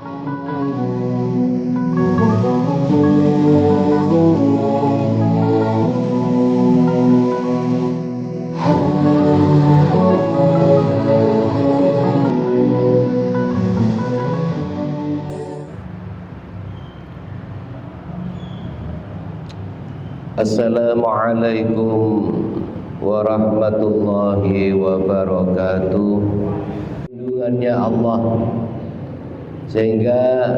Assalamualaikum warahmatullahi wabarakatuh. Lindungannya Allah sehingga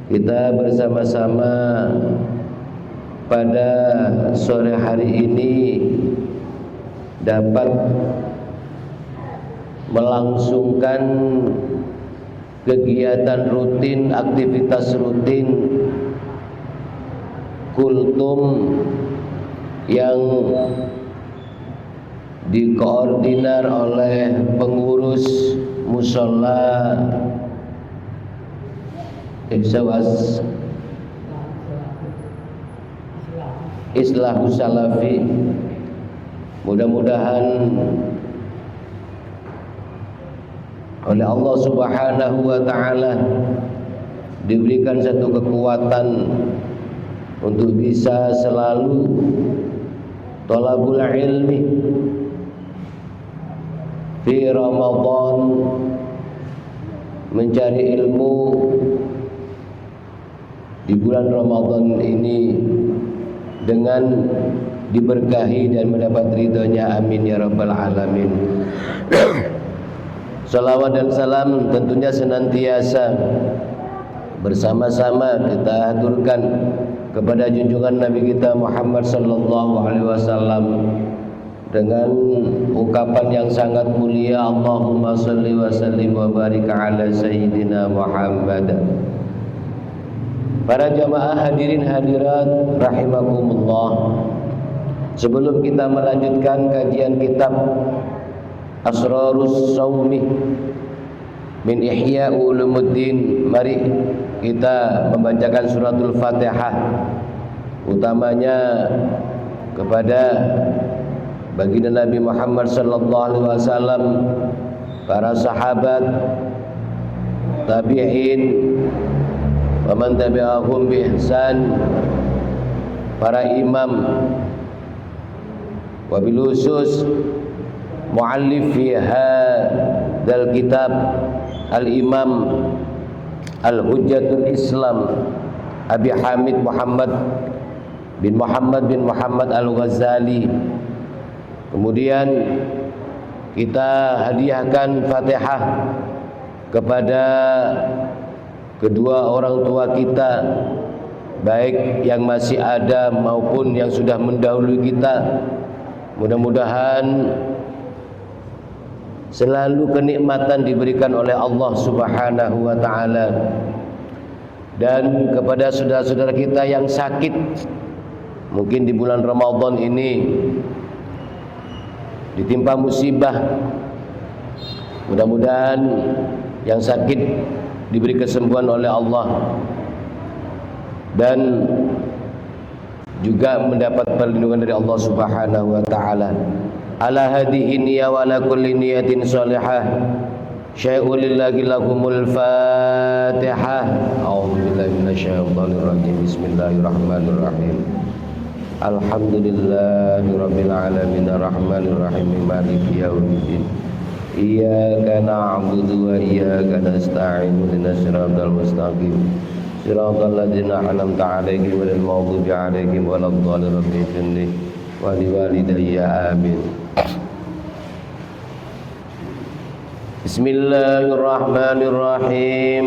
kita bersama-sama pada sore hari ini dapat melangsungkan kegiatan rutin, aktivitas rutin kultum yang dikoordinar oleh pengurus musola Islahus Salafi. Mudah-mudahan oleh Allah Subhanahu wa taala diberikan satu kekuatan untuk bisa selalu thalabul ilmi fi Ramadan, mencari ilmu di bulan Ramadan ini dengan diberkahi dan mendapat ridhonya, amin ya rabbal alamin. Salawat dan salam tentunya senantiasa bersama-sama kita haturkan kepada junjungan Nabi kita Muhammad sallallahu alaihi wasallam dengan ungkapan yang sangat mulia, Allahumma shalli wa sallim wa barik ala sayyidina Muhammad. Para jamaah hadirin hadirat rahimakumullah, sebelum kita melanjutkan kajian kitab Asrarus Shaumi min Ihya Ulumuddin, mari kita membacakan suratul Fatihah, utamanya kepada baginda Nabi Muhammad sallallahu alaihi wasallam, para sahabat, tabi'in, wa man tabi'ahum bi ihsan, para imam, wabil khusus muallif fi hadzal kitab al-imam Al-Hujjatul Islam Abi Hamid Muhammad bin Muhammad Al-Ghazali. Kemudian kita hadiahkan Fatihah kepada kedua orang tua kita, baik yang masih ada maupun yang sudah mendahului kita. Mudah-mudahan selalu kenikmatan diberikan oleh Allah Subhanahu wa taala. Dan kepada saudara-saudara kita yang sakit, mungkin di bulan Ramadan ini ditimpa musibah, mudah-mudahan yang sakit diberi kesembuhan oleh Allah dan juga mendapat perlindungan dari Allah Subhanahu wa taala. Ala hadihi niyya wa ala kulli niyatin salihah. Syai'ul lillahi lahumul Fatihah. A'udzu billahi minasyaitonir rajim. Bismillahirrahmanirrahim. Alhamdulillahi rabbil alamin arrahmanir rahim maliki yaumiddin. Iyyaka na'budu wa iyyaka nasta'in ihdinas siratal mustaqim. Siratal ladzina an'amta 'alaihim ghairil maghdubi 'alaihim waladdallin. Rabbi firli wa liwalidayya amin. Bismillahirrahmanirrahim.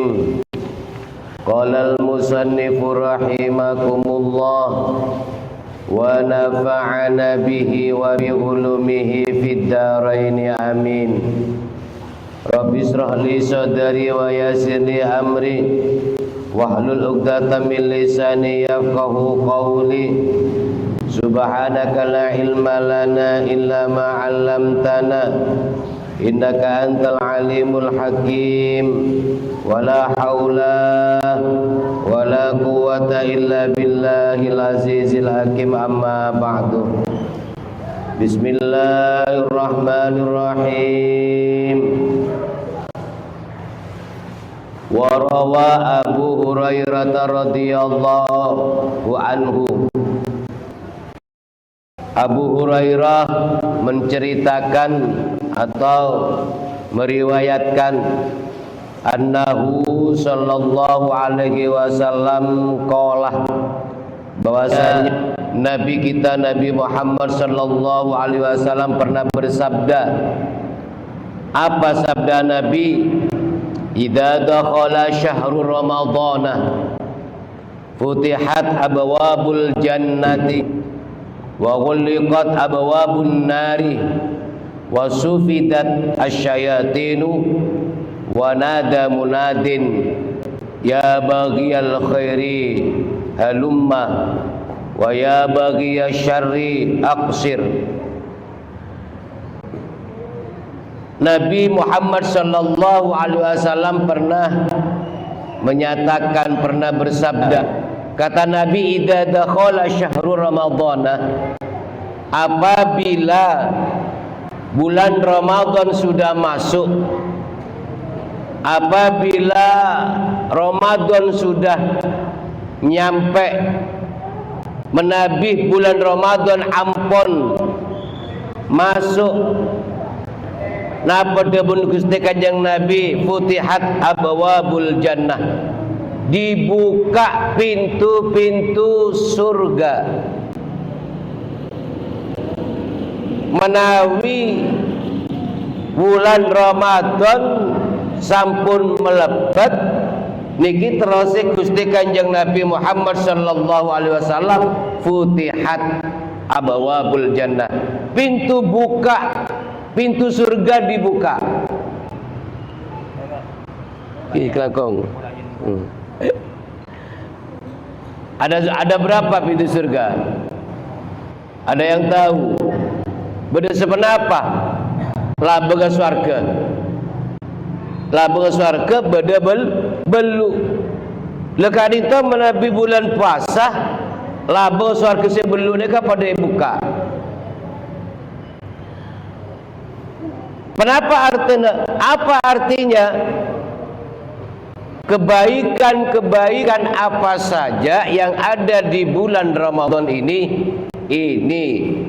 Qala al-musannifu rahimakumullah wa nafa'ana bihi wa bi ulumihi fid dharain amin. Rabbi shrah li sadri wa yassir li amri wahlul 'uqdatam min lisani yafqahu qawli. Subhanaka la ilma lana illa ma 'allamtana innaka antal alimul hakim. Wala haula wala quwwata illa billahil azizil hakim. Amma ba'du. Bismillahirrahmanirrahim. Wa rawa Abu Hurairah radhiyallahu anhu, Abu Hurairah menceritakan atau meriwayatkan annahu sallallahu alaihi wasallam qala, bahwasanya Nabi kita Nabi Muhammad sallallahu alaihi wasallam pernah bersabda. Apa sabda Nabi? Idza dakhala syahrul ramadhana futihat abwabul jannati wa ghulqat abwabun nari wa sufidat asyayatinu wa nada munadin ya baghiyal khairi halumma wa ya baghiyasy syarri aqsir. Nabi Muhammad sallallahu alaihi wasallam pernah menyatakan, pernah bersabda, kata Nabi, idza dakhala syahrul ramadhana, apabila bulan Ramadan sudah masuk, apabila Ramadan sudah nyampe menabih bulan Ramadan ampun masuk, napa debun Gusti Kanjeng Nabi, futihat abwabul jannah, dibuka pintu-pintu surga. Menawi bulan Ramadan sampun mlebet niki terus Gusti Kanjeng Nabi Muhammad sallallahu alaihi wasallam futihat abwabul jannah, pintu buka, pintu surga dibuka. Ini kelakong. Ada berapa pintu surga? Ada yang tahu? Beda sepenapa? Labega swarga. Labega swarga beda belu. Lekadita menabi bulan puasa, labega swarga se belu neka pada buka. Apa artinya? Kebaikan-kebaikan apa saja yang ada di bulan Ramadan ini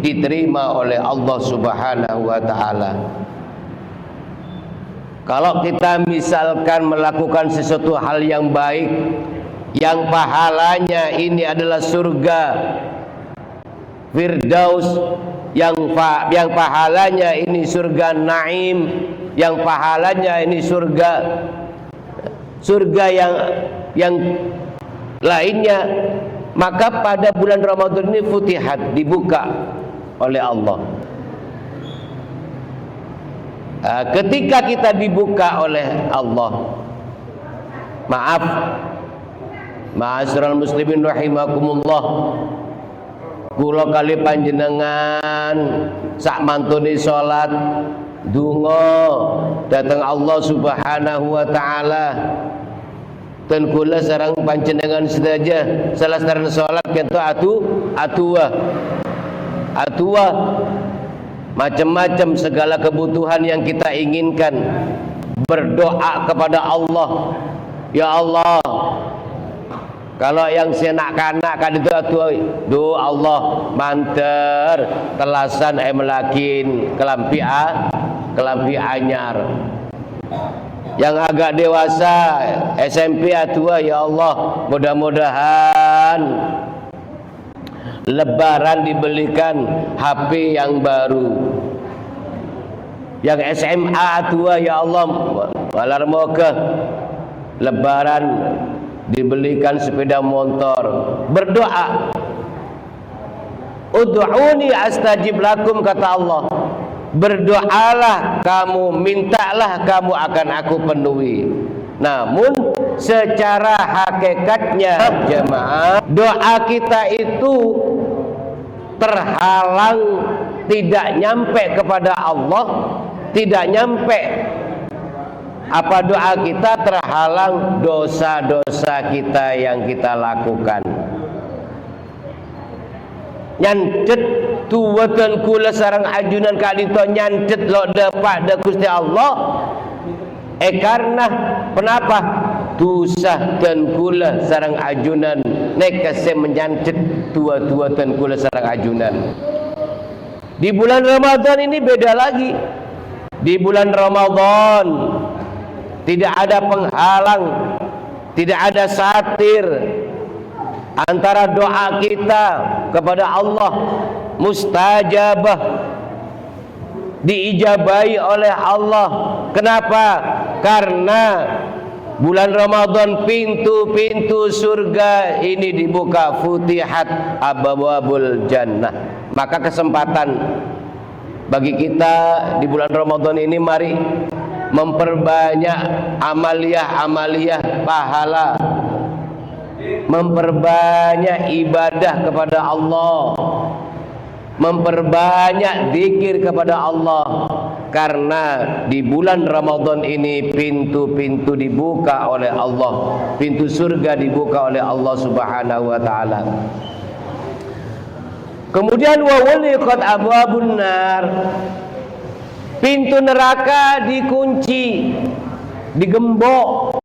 diterima oleh Allah Subhanahu wa taala. Kalau kita misalkan melakukan sesuatu hal yang baik, yang pahalanya ini adalah surga Firdaus, yang pahalanya ini surga Naim, yang pahalanya ini surga yang lainnya, maka pada bulan Ramadan ini futihat, dibuka oleh Allah. Ketika kita dibuka oleh Allah, maaf ma'asyiral muslimin rahimakumullah, kula kali panjenengan sak mantune salat donga datang Allah Subhanahu wa taala, dan kula sareng panjenengan sedaja salah sareng salat kento atua macam-macam segala kebutuhan yang kita inginkan, berdoa kepada Allah, ya Allah, kalau yang senak-kanak kan itu do Allah manter telasan melakin kelampi anyar. Yang agak dewasa SMP atua, ya Allah, mudah-mudahan Lebaran dibelikan HP yang baru. Yang SMA atua, ya Allah, walar moga Lebaran dibelikan sepeda motor. Berdoa, ud'uni astajib lakum, kata Allah. Berdoalah kamu, mintalah kamu, akan aku penuhi. Namun secara hakikatnya jemaah, doa kita itu terhalang, tidak nyampe kepada Allah, tidak nyampe. Apa doa kita terhalang dosa-dosa kita yang kita lakukan. Nyantet tuwatan kula sarang ajunan kadito nyantet lo depak de Gusti Allah. Karena kenapa? tusah tengkula sarang ajunan neka se menyancet dua-dua tengkula sarang ajunan. Di bulan Ramadan ini beda lagi. Di bulan Ramadan tidak ada penghalang, tidak ada satir antara doa kita kepada Allah mustajabah, diijabahi oleh Allah. Kenapa? Karena bulan Ramadan pintu-pintu surga ini dibuka, futihat abwabul jannah. Maka kesempatan bagi kita di bulan Ramadan ini, mari memperbanyak amaliyah-amaliyah pahala, memperbanyak ibadah kepada Allah, memperbanyak zikir kepada Allah. Karena di bulan Ramadan ini pintu-pintu dibuka oleh Allah, pintu surga dibuka oleh Allah Subhanahu wa taala. Kemudian wa wuliqat abwabun nar, pintu neraka dikunci, digembok.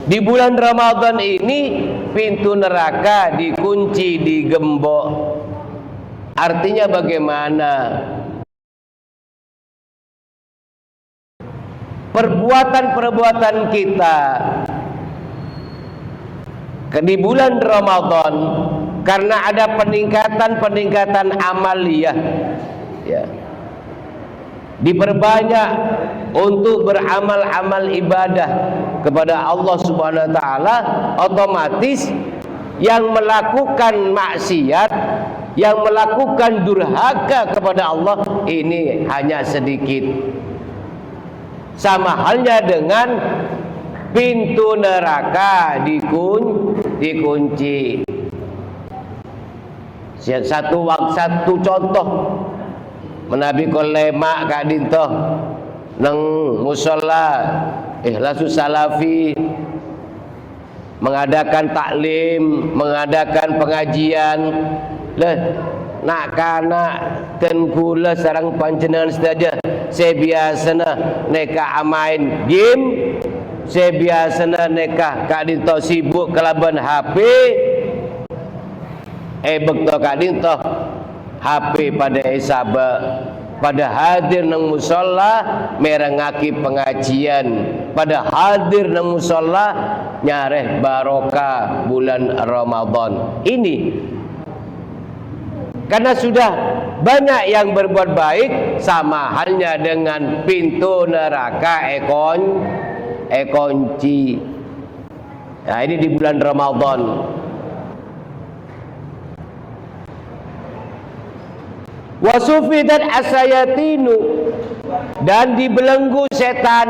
Di bulan Ramadan ini pintu neraka dikunci, digembok. Artinya bagaimana? Perbuatan-perbuatan kita di bulan Ramadan, karena ada peningkatan amaliyah, ya, diperbanyak untuk beramal-amal ibadah kepada Allah Subhanahu wa taala, otomatis yang melakukan maksiat, yang melakukan durhaka kepada Allah ini hanya sedikit. Sama halnya dengan pintu neraka dikunci. Satu contoh menabi kolema kak dintoh nang musola Ikhlasus Salafi mengadakan taklim, mengadakan pengajian. Nak kana tengkula sarang panjenengan saja. Saya biasana neka amain game, saya biasana neka kak dintoh sibuk kelaban HP. Bekto kak dintoh HP pada isaba, pada hadir nang musola merengaki pengajian, pada hadir nang musola nyareh barokah bulan Ramadan ini. Karena sudah banyak yang berbuat baik, sama halnya dengan pintu neraka ekunci. Nah, ini di bulan Ramadan. Wasufidat asayatinu, dan dibelenggu setan.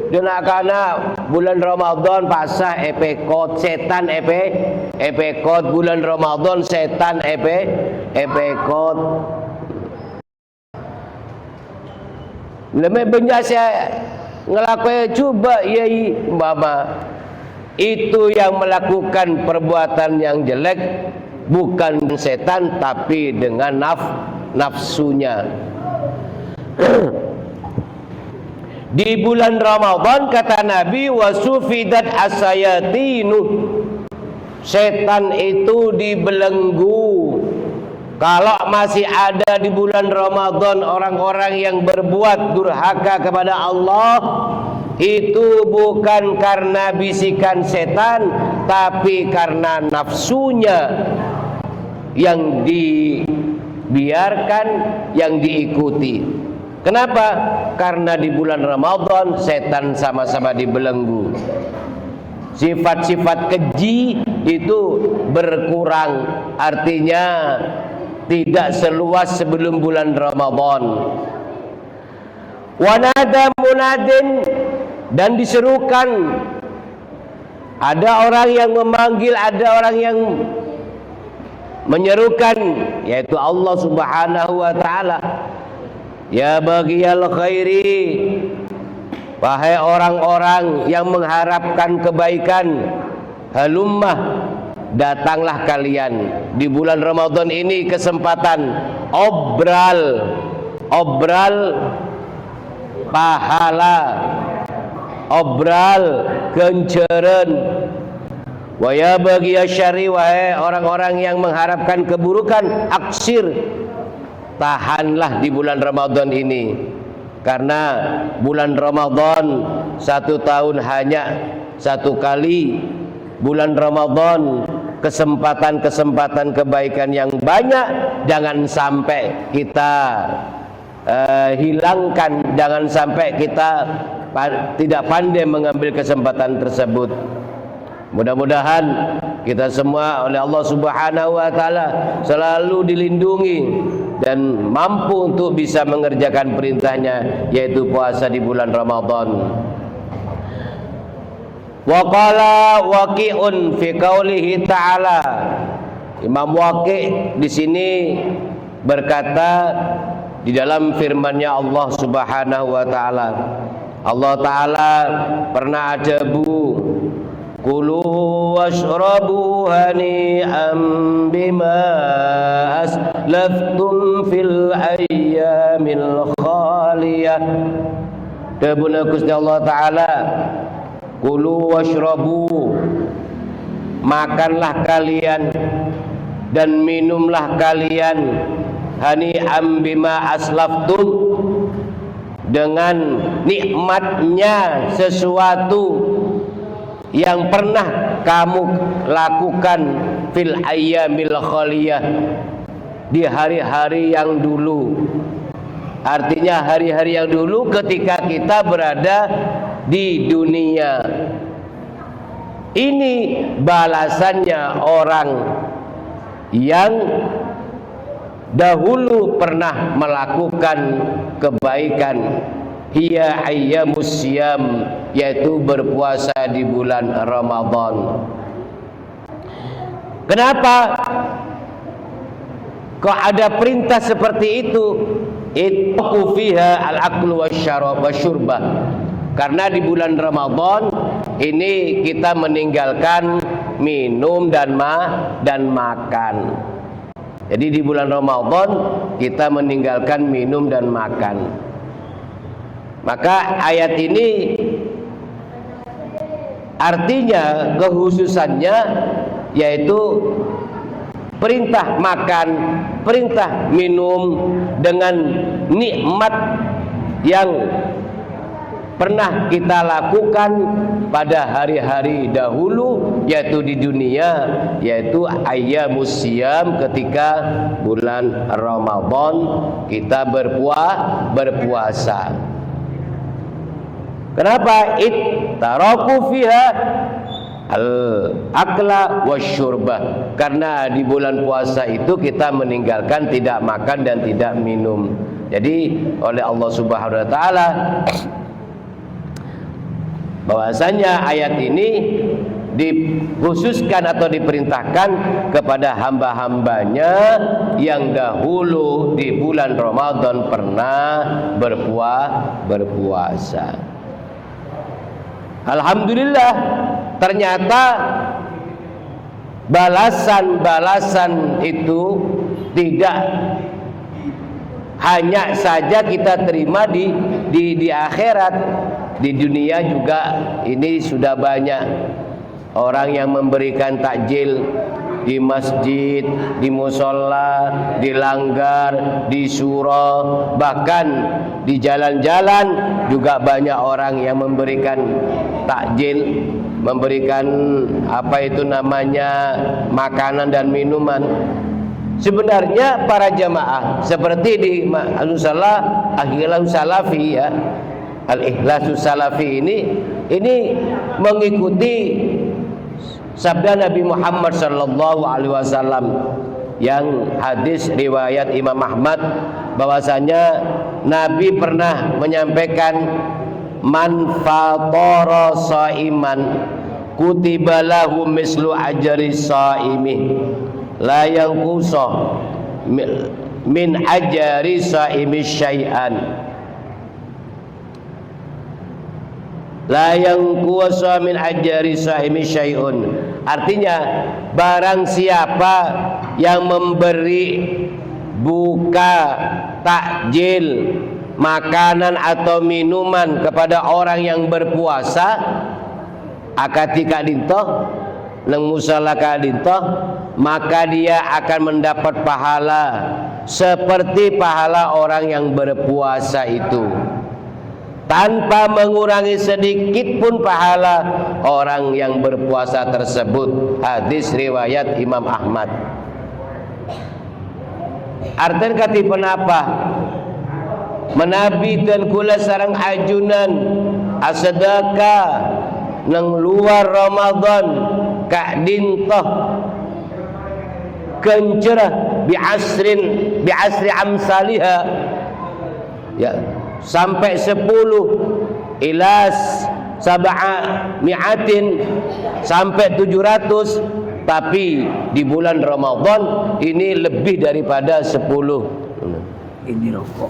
Denakana bulan Ramadan pasah epekot setan epekot bulan Ramadan setan epekot. Lemeh benya saya ngelakuin coba yai mama. Itu yang melakukan perbuatan yang jelek bukan setan tapi dengan nafsunya. Di bulan Ramadan kata Nabi wasufidat asayatinu, setan itu dibelenggu. Kalau masih ada di bulan Ramadan orang-orang yang berbuat durhaka kepada Allah, itu bukan karena bisikan setan tapi karena nafsunya yang dibiarkan, yang diikuti. Kenapa? Karena di bulan Ramadan setan sama-sama dibelenggu. Sifat-sifat keji itu berkurang, artinya tidak seluas sebelum bulan Ramadan. Wanada munadin, dan diserukan. Ada orang yang memanggil, ada orang yang menyerukan, yaitu Allah Subhanahu wa taala. Ya bagiyal khairi, wahai orang-orang yang mengharapkan kebaikan, halummah, datanglah kalian. Di bulan Ramadan ini kesempatan obral pahala, obral kenceren. Wa ya bagi syari, wahai orang-orang yang mengharapkan keburukan, aksir, tahanlah di bulan Ramadan ini, karena bulan Ramadan satu tahun hanya satu kali. Bulan Ramadan kesempatan-kesempatan kebaikan yang banyak, jangan sampai kita hilangkan, jangan sampai kita tidak pandai mengambil kesempatan tersebut. Mudah-mudahan kita semua oleh Allah Subhanahu wa taala selalu dilindungi dan mampu untuk bisa mengerjakan perintahnya, yaitu puasa di bulan Ramadan. Wa qala Waqi'un fi qaulihi ta'ala. Imam Waqi' di sini berkata di dalam firman-Nya Allah Subhanahu wa taala. Allah taala pernah ajabu, kulu washrabu hani'an bima aslaftum fil ayyamil khaliyah. Debuna Gusti Allah taala, kulu washrabu, makanlah kalian dan minumlah kalian, hani'an bima aslaftum, dengan nikmatnya sesuatu yang pernah kamu lakukan fil ayyamil khaliyah, di hari-hari yang dulu. Artinya hari-hari yang dulu ketika kita berada di dunia. Ini balasannya orang yang dahulu pernah melakukan kebaikan. Hiya ayyamus siyam, yaitu berpuasa di bulan Ramadan. Kenapa kok ada perintah seperti itu? Ittaqu fiha al-aklu wasyurbah. Karena di bulan Ramadan ini kita meninggalkan minum dan makan. Jadi di bulan Ramadan kita meninggalkan minum dan makan. Maka ayat ini artinya kekhususannya yaitu perintah makan, perintah minum dengan nikmat yang pernah kita lakukan pada hari-hari dahulu, yaitu di dunia, yaitu ayyamus siyam, ketika bulan Ramadan kita berpuasa. Kenapa? Ittaraku fiha al-akla wasyurbah. Karena di bulan puasa itu kita meninggalkan tidak makan dan tidak minum. Jadi oleh Allah Subhanahu wa taala bahwasanya ayat ini dikhususkan atau diperintahkan kepada hamba-hambanya yang dahulu di bulan Ramadan pernah berpuasa. Alhamdulillah, ternyata balasan-balasan itu tidak hanya saja kita terima di akhirat. Di dunia juga ini sudah banyak orang yang memberikan takjil di masjid, di musola, di langgar, di surau, bahkan di jalan-jalan juga banyak orang yang memberikan takjil, memberikan apa itu namanya makanan dan minuman. Sebenarnya para jamaah seperti di Al-Ikhlasus Salafi ya, Al-Ikhlasus Salafi ini mengikuti sabda Nabi Muhammad sallallahu alaihi wasallam yang hadis riwayat Imam Ahmad, bahwasanya Nabi pernah menyampaikan, man fatara shaiman kutiba lahu mislu ajri shaimi la yanqusa min ajri shaimi syai'an. La yang kuasa min ajari sahimi syai'un. Artinya barang siapa yang memberi buka takjil makanan atau minuman kepada orang yang berpuasa akati kak dintoh nang musala kak dintoh, maka dia akan mendapat pahala seperti pahala orang yang berpuasa itu, tanpa mengurangi sedikit pun pahala orang yang berpuasa tersebut. Hadis riwayat Imam Ahmad. Artinya kati penapa menabi dan kula sarang ajunan asedekah nang luar Ramadan kak dintoh kencerah bi asri amsaliha, ya, sampai 10 ilas mi'atin sampai 700, tapi di bulan Ramadan ini lebih daripada 10. Ini rokok.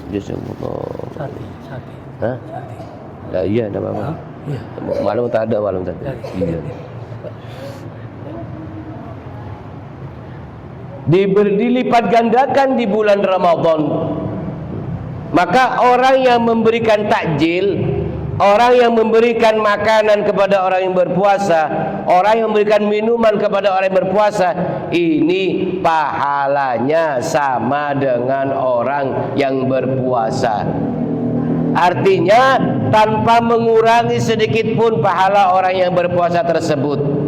Jazakallah. Sate. Hah? Ya, iya, enggak apa-apa. Iya. Malam tak ada, malam tak ada. Iya. Dilipat gandakan di bulan Ramadan. Maka orang yang memberikan takjil, orang yang memberikan makanan kepada orang yang berpuasa, orang yang memberikan minuman kepada orang yang berpuasa, ini pahalanya sama dengan orang yang berpuasa. Artinya tanpa mengurangi sedikit pun pahala orang yang berpuasa tersebut.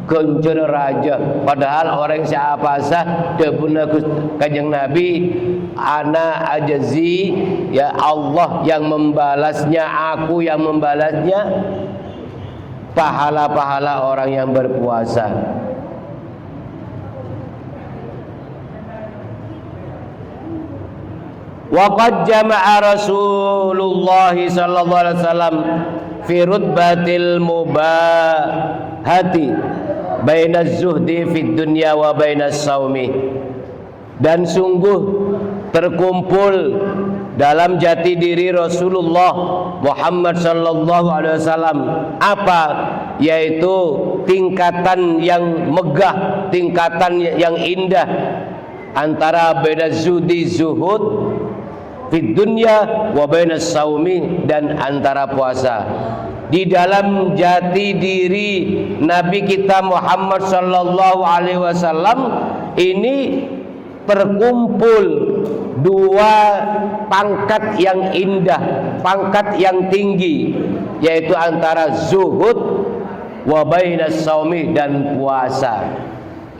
Kencur raja, padahal orang siapa sah debuna kanjeng Nabi, ana ajazi, ya Allah yang membalasnya, aku yang membalasnya, pahala-pahala orang yang berpuasa. Waqad jama'a Rasulullah sallallahu alaihi wasallam fi rutbatil mubahati baina zuhdi fid dunya wa baina saumi, dan sungguh terkumpul dalam jati diri Rasulullah Muhammad sallallahu alaihi wasallam apa, yaitu tingkatan yang megah, tingkatan yang indah antara baina zuhdi zuhud fid dunya wa baina saumi, dan antara puasa. Di dalam jati diri Nabi kita Muhammad sallallahu alaihi wasallam ini terkumpul dua pangkat yang indah, pangkat yang tinggi, yaitu antara zuhud wa bainas saumi, dan puasa.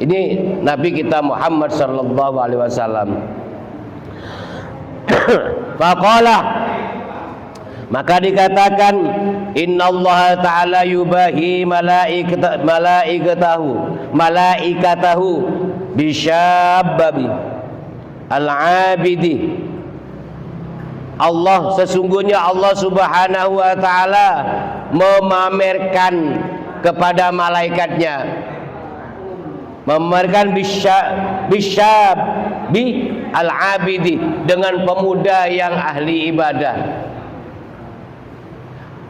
Ini Nabi kita Muhammad sallallahu alaihi wasallam. Faqala, maka dikatakan, innallaha ta'ala yubahi malaikatahu bisyabbabi al-abidi. Allah, sesungguhnya Allah subhanahu wa ta'ala memamerkan kepada malaikatnya, memamerkan bisyabbi al-abidi, dengan pemuda yang ahli ibadah.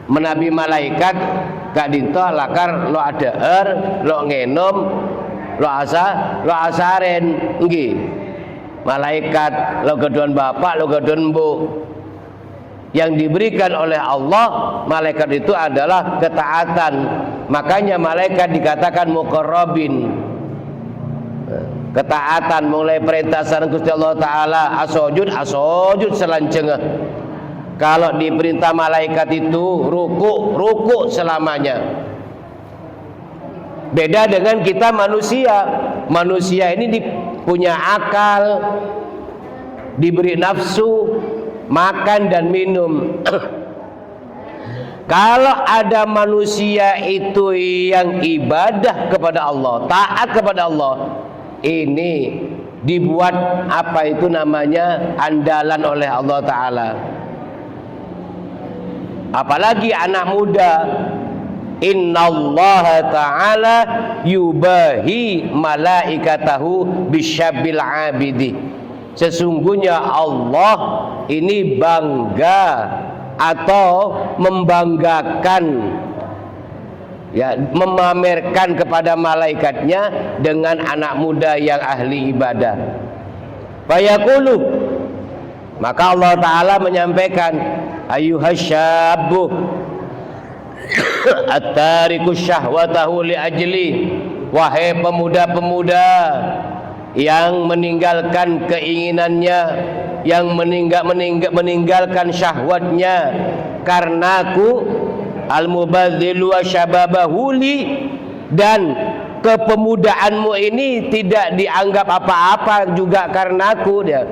Menabi malaikat gak dinto lakar lo ada lo ngenom lo asaren nggih. Malaikat lo gedon bapak lo gedon bu, yang diberikan oleh Allah malaikat itu adalah ketaatan. Makanya malaikat dikatakan muqarrabin, ketaatan, mulai perintah sareng Gusti Allah taala asojud selancengeh. Kalau diperintah malaikat itu ruku selamanya. Beda dengan kita manusia. Manusia ini punya akal, diberi nafsu, makan dan minum. Kalau ada manusia itu yang ibadah kepada Allah, taat kepada Allah, ini dibuat apa itu namanya andalan oleh Allah Ta'ala. Apalagi anak muda, innallaha ta'ala yubahi malaikatahu bisyabil abidi. Sesungguhnya Allah ini bangga atau membanggakan, ya, memamerkan kepada malaikatnya dengan anak muda yang ahli ibadah. Fayaqulu, Maka Allah Ta'ala menyampaikan, ayyuhasyabbu at-tariku syahwatahu li ajli, wahai pemuda-pemuda yang meninggalkan keinginannya, yang meninggalkan syahwatnya karenaku, al-mubadzilu wa syababahu li, dan kepemudaanmu ini tidak dianggap apa-apa juga karenaku. Dia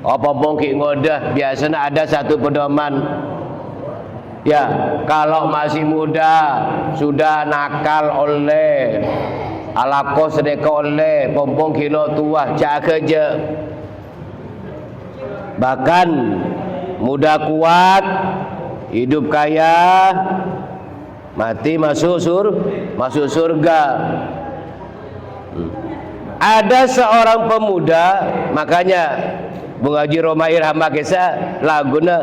apa mungkin ngodah, biasanya ada satu pedoman ya, kalau masih muda sudah nakal oleh alako sedekah oleh pompong kilo tua jaga je. Bahkan muda kuat, hidup kaya, mati masuk surga. Ada seorang pemuda, makanya Bung Haji Romair hamba kisah laguna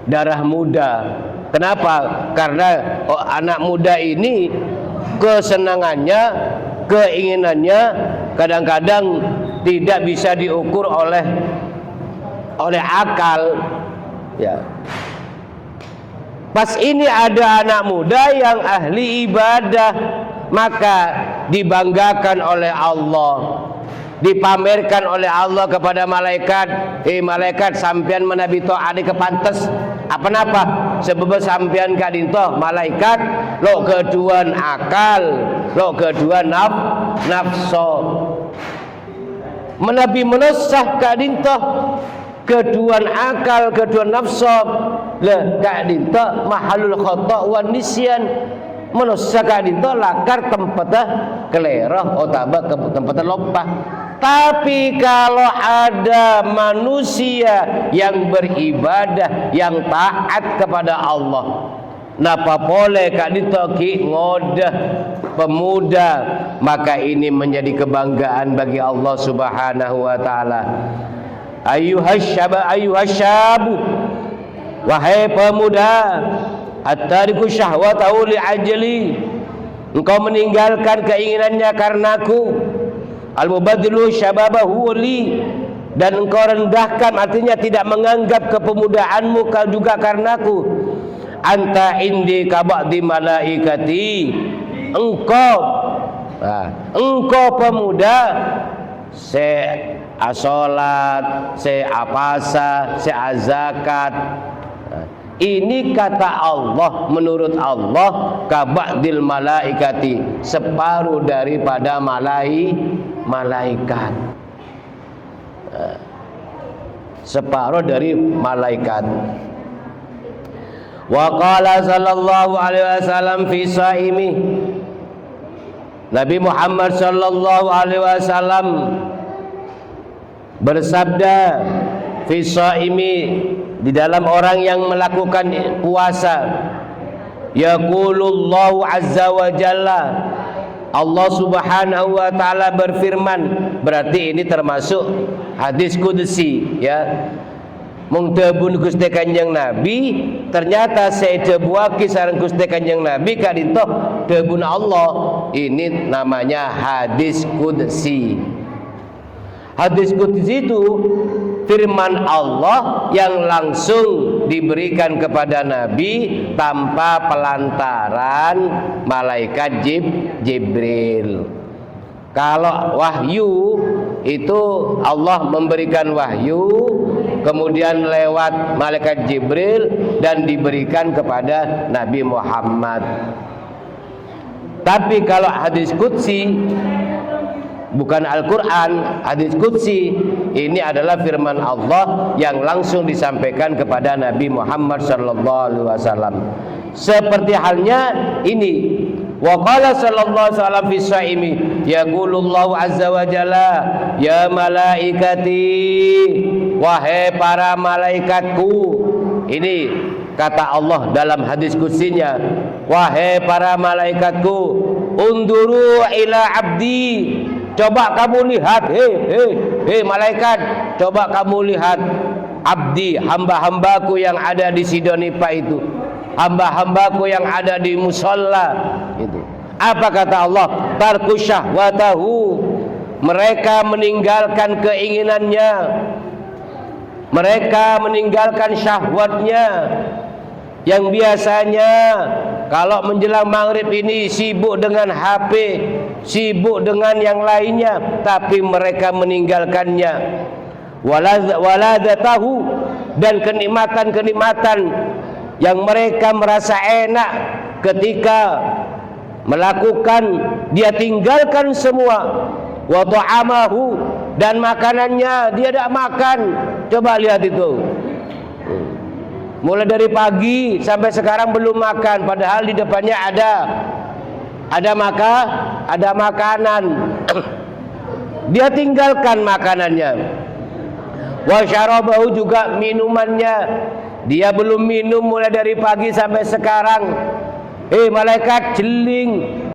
darah muda. Kenapa? Karena anak muda ini kesenangannya, keinginannya kadang-kadang tidak bisa diukur oleh akal ya. Pas ini ada anak muda yang ahli ibadah, maka dibanggakan oleh Allah, dipamerkan oleh Allah kepada malaikat. Malaikat, sampean menabi to'adi kepantes apa-apa sebab sampean kadinto malaikat lo keduan akal, lo keduan nafsu. Menabi menusah kadinto keduan akal, keduan nafsu, le kadinto mahalul khata' wan nisyan. Manusia kadinto lakar tempatnya kelerah otaba tempatnya lompah. Tapi kalau ada manusia yang beribadah, yang taat kepada Allah, napa boleh kadinto ki ngodah pemuda, maka ini menjadi kebanggaan bagi Allah Subhanahu wa taala. Ayyuhasyabu, wahai pemuda, at-tariku syahwatahu li ajli, engkau meninggalkan keinginannya karenaku, al-mubadilu syababahu li, dan engkau rendahkan, artinya tidak menganggap kepemudaanmu juga karenaku. Anta indi kaba'di malaikati, engkau pemuda se asolat, se apasa, se azakat. Ini kata Allah, menurut Allah, kaba'dil malaikati, separuh daripada malaikat. Separuh dari malaikat. Wa qala sallallahu alaihi wasallam fi saimi, Nabi Muhammad sallallahu alaihi wasallam bersabda fi saimi, di dalam orang yang melakukan puasa, yaqulullahu azza wa jalla, Allah Subhanahu wa taala berfirman, berarti ini termasuk hadis qudsi ya. Mung tebun Gusti Kanjeng Nabi, ternyata saya tebuaki sareng Gusti Kanjeng Nabi kadinto tebun Allah. Ini namanya hadis qudsi. Hadis qudsi itu firman Allah yang langsung diberikan kepada Nabi tanpa pelantaran malaikat Jibril. Kalau wahyu itu Allah memberikan wahyu, kemudian lewat malaikat Jibril dan diberikan kepada Nabi Muhammad. Tapi kalau hadis qudsi, bukan Al-Quran, hadis qudsi ini adalah firman Allah yang langsung disampaikan kepada Nabi Muhammad sallallahu alaihi wasallam. Seperti halnya ini, wa qala sallallahu alaihi wasallam fi saimi, yaqulullahu azza wa jalla, ya malaikati, wahai para malaikatku. Ini kata Allah dalam hadis qudsinya, wahai para malaikatku, unduru ila abdi, coba kamu lihat, hei malaikat, coba kamu lihat abdi, hamba-hambaku yang ada di Sidonipa itu, hamba-hambaku yang ada di musola itu. Apa kata Allah? Tarku syahwatahu, mereka meninggalkan keinginannya, Mereka meninggalkan syahwatnya yang biasanya kalau menjelang maghrib ini sibuk dengan HP, sibuk dengan yang lainnya, tapi mereka meninggalkannya. Waladatahu, dan kenikmatan-kenikmatan yang mereka merasa enak ketika melakukan, dia tinggalkan semua. Wa ta'amahu, dan makanannya dia tidak makan. Coba lihat itu, mulai dari pagi sampai sekarang belum makan, padahal di depannya ada makanan. Dia tinggalkan makanannya. Wa syarabahu, juga minumannya dia belum minum mulai dari pagi sampai sekarang. Malaikat jeling,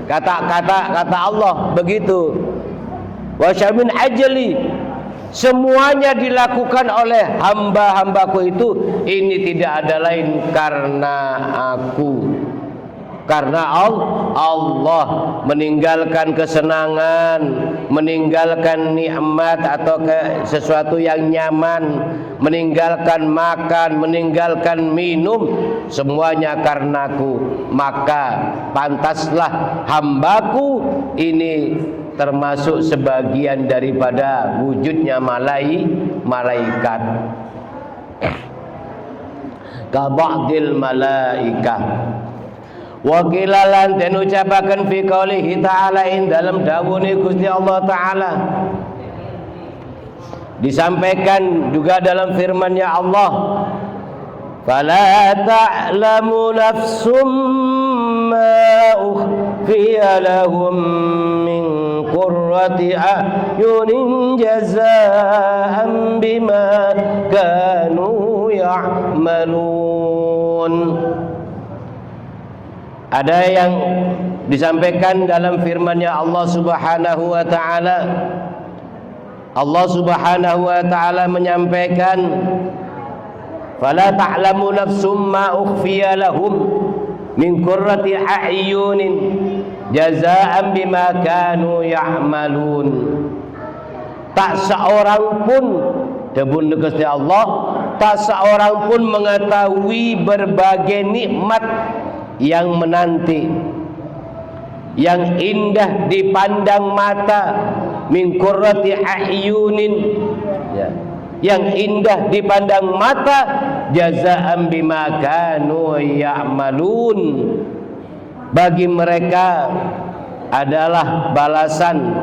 kata Allah begitu. Wa syamin ajli, semuanya dilakukan oleh hamba-hambaku itu, ini tidak ada lain karena aku, karena Allah. Meninggalkan kesenangan, meninggalkan nikmat atau sesuatu yang nyaman, meninggalkan makan, meninggalkan minum, semuanya karenaku. Maka pantaslah hambaku ini termasuk sebagian daripada wujudnya malaikat. Ka ba'dil malaikah. Wakilalan dan ucapakan fi qaulihi ta'ala, in dalam dawuhne Gusti Allah Ta'ala. Disampaikan juga dalam firman-Nya Allah, fala ta'lamu nafsum ma ukhfiya lahum min qurrati a'yunin jazaa'an bima kanu ya'malun. Ada yang disampaikan dalam firman-Nya Allah Subhanahu wa taala. Allah Subhanahu wa taala menyampaikan, fala ta'lamu nafsum ma ukhfiya lahum min qurrati a'yunin jazaa'an bima kanu ya'malun. Tak seorang pun, debun Gusti Allah, tak seorang pun mengetahui berbagai nikmat yang menanti, yang indah dipandang mata, min qurrati a'yunin, ya, yang indah dipandang mata, jazaa'an bima kanu ya'malun, bagi mereka adalah balasan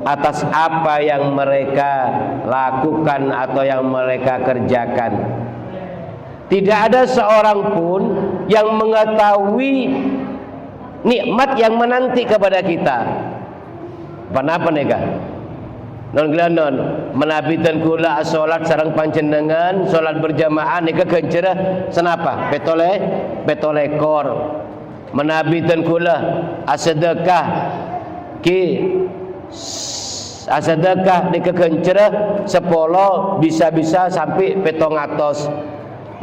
atas apa yang mereka lakukan atau yang mereka kerjakan. Tidak ada seorang pun yang mengetahui nikmat yang menanti kepada kita. Kenapa nega? Non glanon menabitan kula salat sareng panjenengan, salat berjamaah nega kencerah senapa? Petolekor. Menabitan kula asedekah asedekah nega kencerah 10 bisa-bisa sampai 700.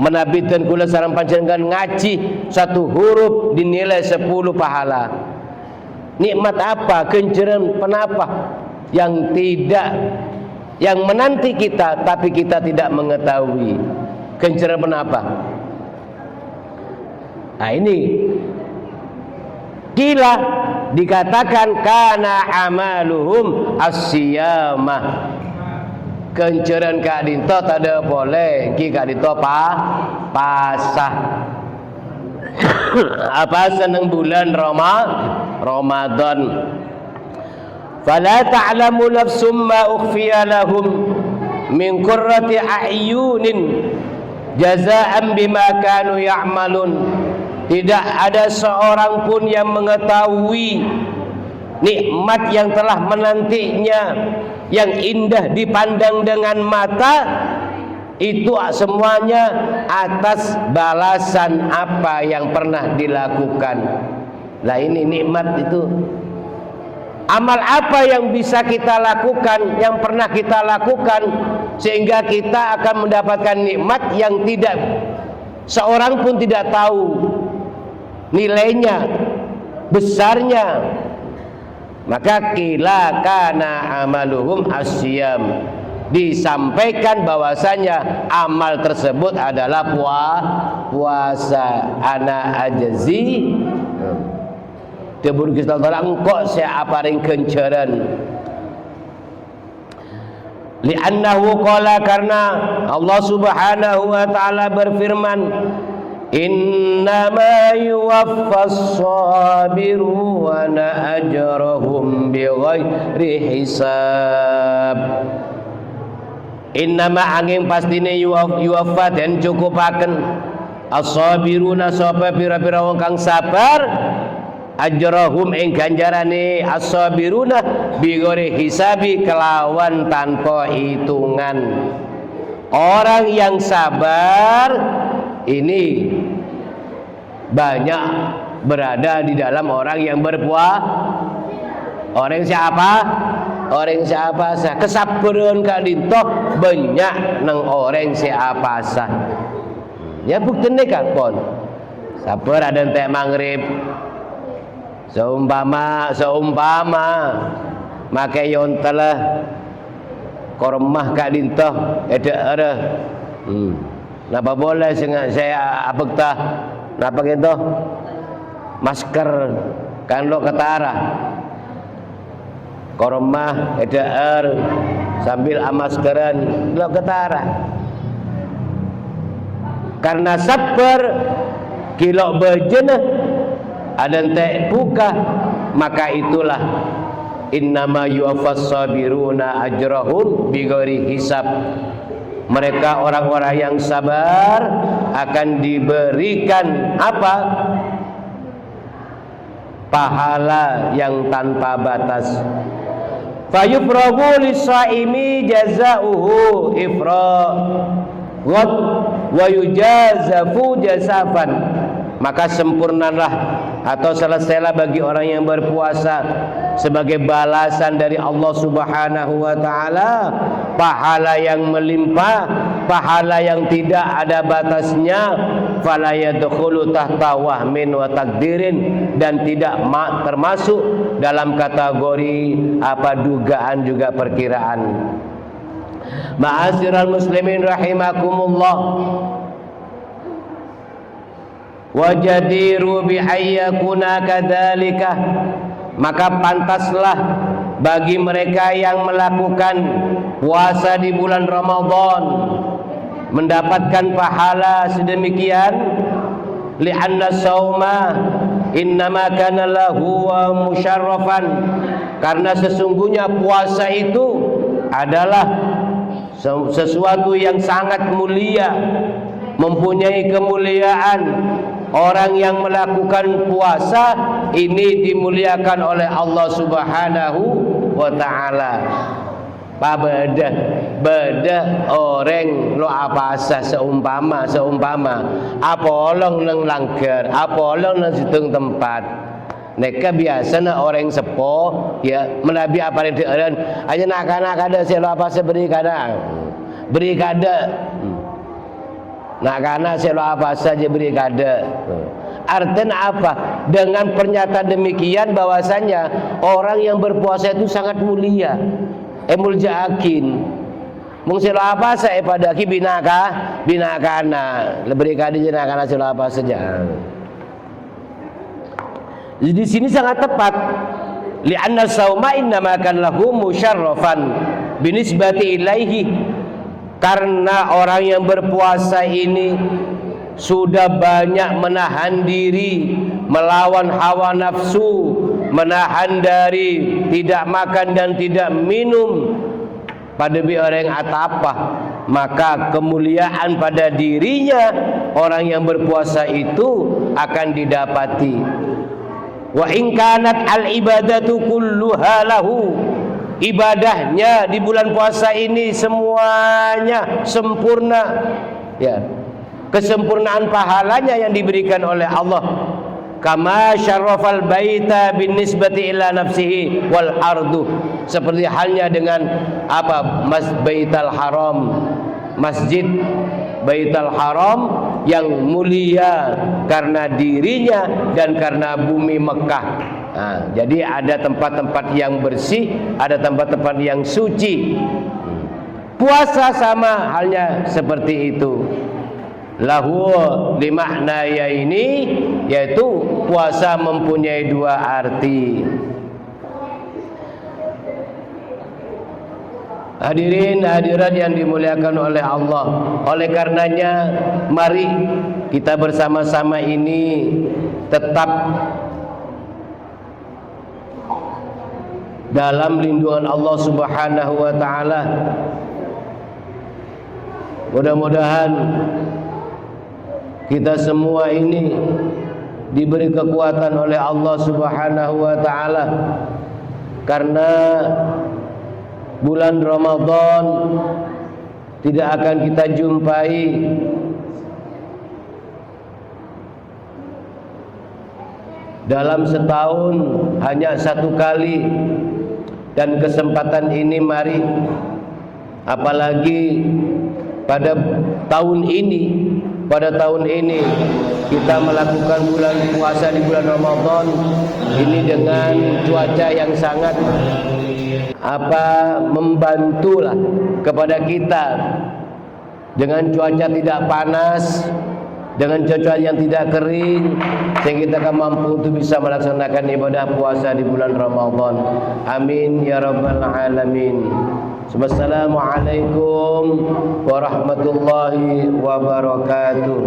Menabitan kula sareng panjenengan ngaji 1 huruf dinilai 10 pahala. Nikmat apa? Kenceran penapa yang menanti kita tapi kita tidak mengetahui. Kenceran penapa? Nah ini kila dikatakan kana amaluhum as-siyamah. Kenceran Kak Dinto tada boleh, ki Kak Dinto pasah. Apa seneng bulan Ramadan. Fala ta'lamu nafsum ma ukhfiya lahum min qurrati a'yunin jazaa'an bima kanu ya'malun. Tidak ada seorang pun yang mengetahui nikmat yang telah menantinya, yang indah dipandang dengan mata, itu semuanya atas balasan apa yang pernah dilakukan. Lah ini nikmat itu. Amal apa yang bisa kita lakukan, yang pernah kita lakukan, sehingga kita akan mendapatkan nikmat yang tidak seorang pun tidak tahu nilainya, besarnya. Maka kila kana amaluhum asyam. disampaikan bahwasanya amal tersebut adalah puasa. Ana ajzi tebun Gusti Allah engkau saya aparing kenceran. Li'annahu qala, karena Allah Subhanahu wa taala berfirman, innama yuwaffas sabiruna ajrahum bighairi hisab. Innama angin pastine yuwaffa den cukupaken as-sabiruna sapa pira-pira wong kang sabar ajrahum ing ganjarane as-sabiruna bighairi hisabi kelawan tanpa hitungan. Orang yang sabar ini banyak berada di dalam orang yang berpuasa. Orang siapa? Orang siapa sah kesabaran kak dintoh banyak nang orang siapa sah. Ya buktine kak pon. Sabar ada entek mangrib. Seumpama make yontelah kormah kak dintoh ada. Napa boleh saya apakah napa gitu masker kan lo ketara kormah edar sambil amaskeran lo ketara karena sabar kilo bejenah ada ente buka maka itulah innama yuwaffas sabiruna ajrahum bighairi hisab. Mereka orang-orang yang sabar akan diberikan apa? Pahala yang tanpa batas. Fayufragu lis-shaimi jazaohu ifraghat wa yujazafu jazafan. Maka sempurnalah atau selesailah bagi orang yang berpuasa sebagai balasan dari Allah Subhanahu wa taala, pahala yang melimpah, pahala yang tidak ada batasnya, fala yadkhulu tahta wahmin wa takdirin, dan tidak termasuk dalam kategori apa dugaan juga perkiraan. Ma'asyiral muslimin rahimakumullah, wajadiru bihayyakuna kadzalika, maka pantaslah bagi mereka yang melakukan puasa di bulan Ramadan mendapatkan pahala sedemikian. Li'anna sauma innama kana lahu wa musyarrafan, karena sesungguhnya puasa itu adalah sesuatu yang sangat mulia, mempunyai kemuliaan. Orang yang melakukan puasa ini dimuliakan oleh Allah Subhanahu wa taala. Beda orang lo apa asa seumpama apa olong nang langgar, apa olong nang situng tempat. Neka biasa na orang sepo ya menabi apa yang diaran aja nak ada selo apa seberi kada nak kana selo apa saja beri kada. Artinya apa? Dengan pernyataan demikian bahwasanya orang yang berpuasa itu sangat mulia. Muljaakin. Mung selo apa saya pada ki binakana lebih kada jenakana selo apa saja. Di sini sangat tepat. Li'anna sauma innama kan lahu musyarrafan binisbati ilaihi, karena orang yang berpuasa ini sudah banyak menahan diri, melawan hawa nafsu, menahan dari tidak makan dan tidak minum pada orang atapah, maka kemuliaan pada dirinya orang yang berpuasa itu akan didapati. Wa in kanat al ibadatu kulluha lahu, ibadahnya di bulan puasa ini semuanya sempurna, ya, kesempurnaan pahalanya yang diberikan oleh Allah. Kama syarrafal baita bin nisbati ila nafsihi wal ardu, seperti halnya dengan apa Baitul Haram, masjid Baitul Haram yang mulia karena dirinya dan karena bumi Mekah. Nah, jadi ada tempat-tempat yang bersih, ada tempat-tempat yang suci. Puasa sama halnya seperti itu. Lahu limaknaya ini, yaitu puasa mempunyai dua arti. Hadirin hadirat yang dimuliakan oleh Allah. Oleh karenanya mari kita bersama-sama ini tetap dalam lindungan Allah Subhanahu wa taala. Mudah-mudahan kita semua ini diberi kekuatan oleh Allah Subhanahu wa taala, karena bulan Ramadan tidak akan kita jumpai dalam setahun, hanya satu kali. Dan kesempatan ini mari, apalagi pada tahun ini kita melakukan bulan puasa di bulan Ramadan ini dengan cuaca yang sangat membantulah kepada kita, dengan cuaca tidak panas, dengan cuaca yang tidak kering, sehingga kita akan mampu untuk bisa melaksanakan ibadah puasa di bulan Ramadan. Amin ya rabbal alamin. Wassalamualaikum warahmatullahi wabarakatuh.